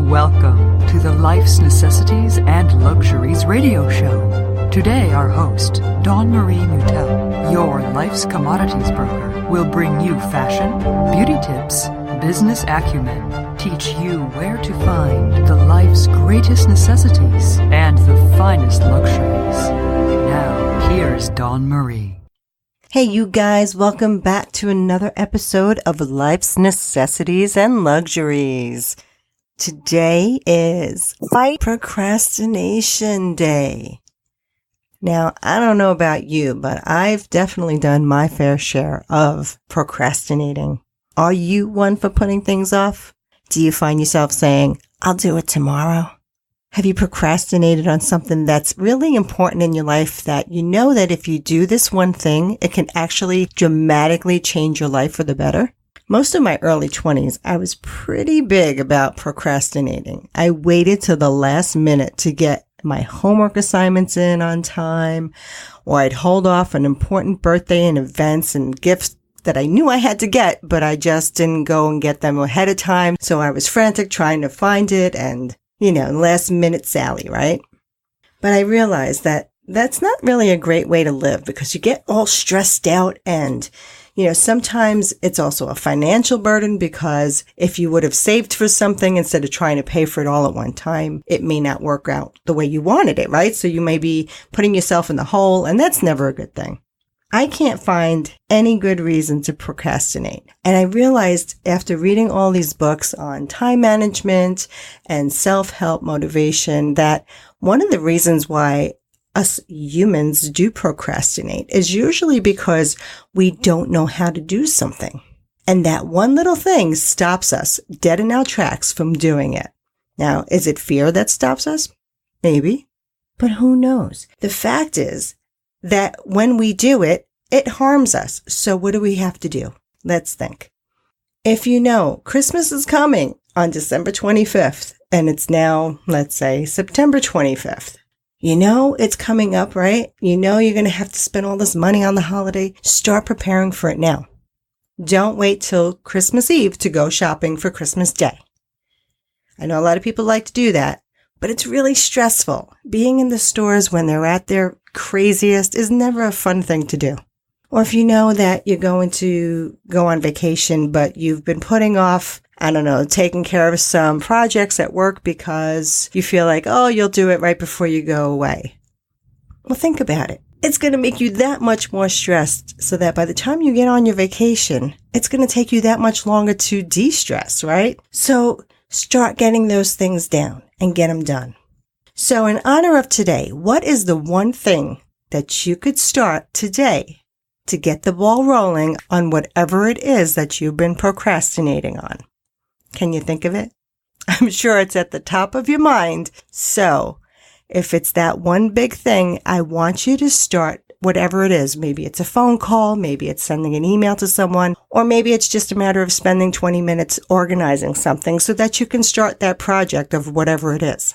Welcome to the Life's Necessities and Luxuries radio show. Today our host, Dawn Marie Mutel, your life's commodities broker, will bring you fashion, beauty tips, business acumen, teach you where to find the life's greatest necessities and the finest luxuries. Now, here's Dawn Marie. Hey, you guys, welcome back to another episode of Life's Necessities and Luxuries. Today is Fight Procrastination Day. Now, I don't know about you, but I've definitely done my fair share of procrastinating. Are you one for putting things off? Do you find yourself saying, I'll do it tomorrow? Have you procrastinated on something that's really important in your life that you know that if you do this one thing, it can actually dramatically change your life for the better? Most of my early 20s, I was pretty big about procrastinating. I waited till the last minute to get my homework assignments in on time, or I'd hold off an important birthday and events and gifts that I knew I had to get, but I just didn't go and get them ahead of time. So I was frantic trying to find it and, last minute Sally, right? But I realized that that's not really a great way to live because you get all stressed out and sometimes it's also a financial burden because if you would have saved for something instead of trying to pay for it all at one time, it may not work out the way you wanted it, right? So you may be putting yourself in the hole, and that's never a good thing. I can't find any good reason to procrastinate. And I realized after reading all these books on time management and self-help motivation that one of the reasons why us humans do procrastinate is usually because we don't know how to do something. And that one little thing stops us dead in our tracks from doing it. Now, is it fear that stops us? Maybe. But who knows? The fact is that when we do it, it harms us. So what do we have to do? Let's think. If you know Christmas is coming on December 25th, and it's now, let's say, September 25th, it's coming up, right? You're going to have to spend all this money on the holiday. Start preparing for it now. Don't wait till Christmas Eve to go shopping for Christmas Day. I know a lot of people like to do that, but it's really stressful. Being in the stores when they're at their craziest is never a fun thing to do. Or if you know that you're going to go on vacation, but you've been putting off taking care of some projects at work because you feel like, you'll do it right before you go away. Well, think about it. It's going to make you that much more stressed so that by the time you get on your vacation, it's going to take you that much longer to de-stress, right? So start getting those things down and get them done. So in honor of today, what is the one thing that you could start today to get the ball rolling on whatever it is that you've been procrastinating on? Can you think of it? I'm sure it's at the top of your mind. So if it's that one big thing, I want you to start whatever it is. Maybe it's a phone call, maybe it's sending an email to someone, or maybe it's just a matter of spending 20 minutes organizing something so that you can start that project of whatever it is.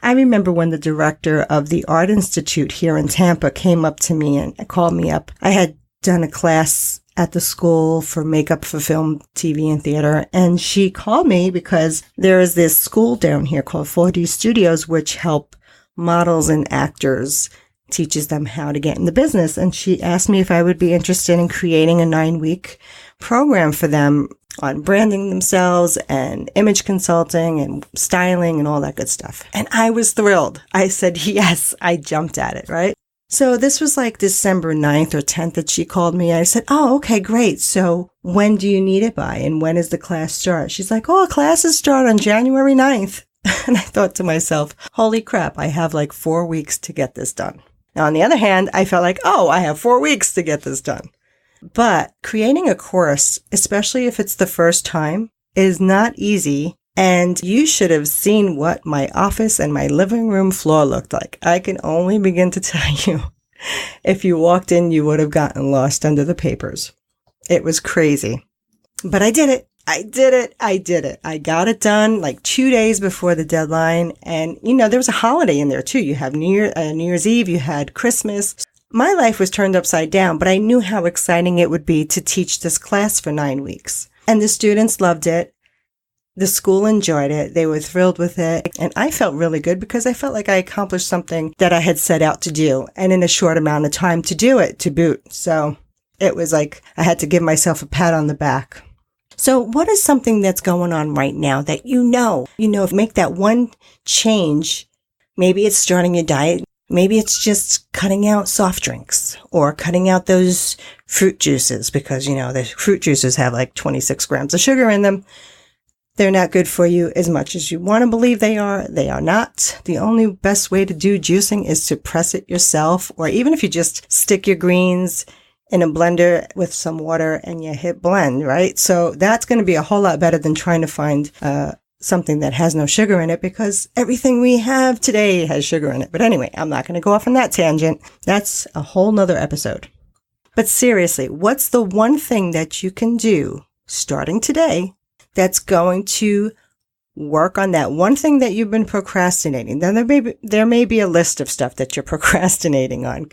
I remember when the director of the Art Institute here in Tampa came up to me and called me up. I had done a class at the school for makeup for film, TV, and theater. And she called me because there is this school down here called 4D Studios, which help models and actors, teaches them how to get in the business. And she asked me if I would be interested in creating a 9-week program for them on branding themselves and image consulting and styling and all that good stuff. And I was thrilled. I said, yes, I jumped at it, right? So this was like December 9th or 10th that she called me. I said, okay, great. So when do you need it by? And when does the class start? She's like, classes start on January 9th. And I thought to myself, holy crap, I have like 4 weeks to get this done. Now, on the other hand, I felt like, I have 4 weeks to get this done. But creating a course, especially if it's the first time, is not easy. And you should have seen what my office and my living room floor looked like. I can only begin to tell you, if you walked in, you would have gotten lost under the papers. It was crazy. But I did it. I got it done like 2 days before the deadline. And, there was a holiday in there too. You have New Year's Eve, you had Christmas. My life was turned upside down, but I knew how exciting it would be to teach this class for 9 weeks. And the students loved it. The school enjoyed it. They were thrilled with it. And I felt really good because I felt like I accomplished something that I had set out to do, and in a short amount of time to do it, to boot. So it was like I had to give myself a pat on the back. So what is something that's going on right now that make that one change? Maybe it's starting your diet. Maybe it's just cutting out soft drinks or cutting out those fruit juices because, the fruit juices have like 26 grams of sugar in them. They're not good for you as much as you want to believe they are. They are not. The only best way to do juicing is to press it yourself, or even if you just stick your greens in a blender with some water and you hit blend, right? So that's going to be a whole lot better than trying to find something that has no sugar in it, because everything we have today has sugar in it. But anyway, I'm not going to go off on that tangent. That's a whole nother episode. But seriously, what's the one thing that you can do starting today that's going to work on that one thing that you've been procrastinating? Then there may be a list of stuff that you're procrastinating on,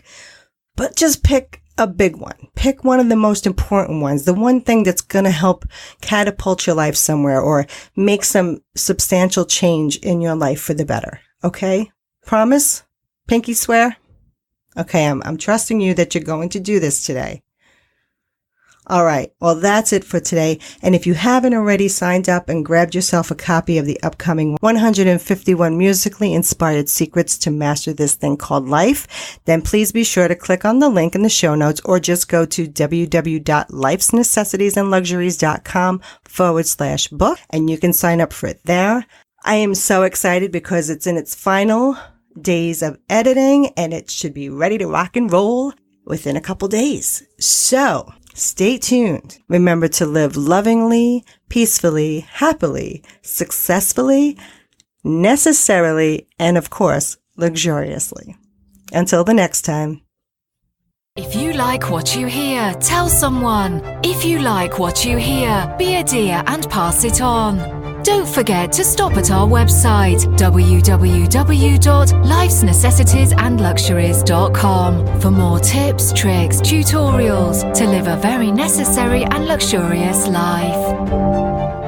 but just pick a big one. Pick one of the most important ones, the one thing that's going to help catapult your life somewhere or make some substantial change in your life for the better. Okay? Promise? Pinky swear? Okay, I'm trusting you that you're going to do this today. All right. Well, that's it for today. And if you haven't already signed up and grabbed yourself a copy of the upcoming 151 musically inspired secrets to master this thing called life, then please be sure to click on the link in the show notes or just go to www.lifesnecessitiesandluxuries.com/book and you can sign up for it there. I am so excited because it's in its final days of editing and it should be ready to rock and roll within a couple days. So stay tuned. Remember to live lovingly, peacefully, happily, successfully, necessarily, and of course, luxuriously. Until the next time. If you like what you hear, tell someone. If you like what you hear, be a dear and pass it on. Don't forget to stop at our website, www.lifesnecessitiesandluxuries.com, for more tips, tricks, tutorials to live a very necessary and luxurious life.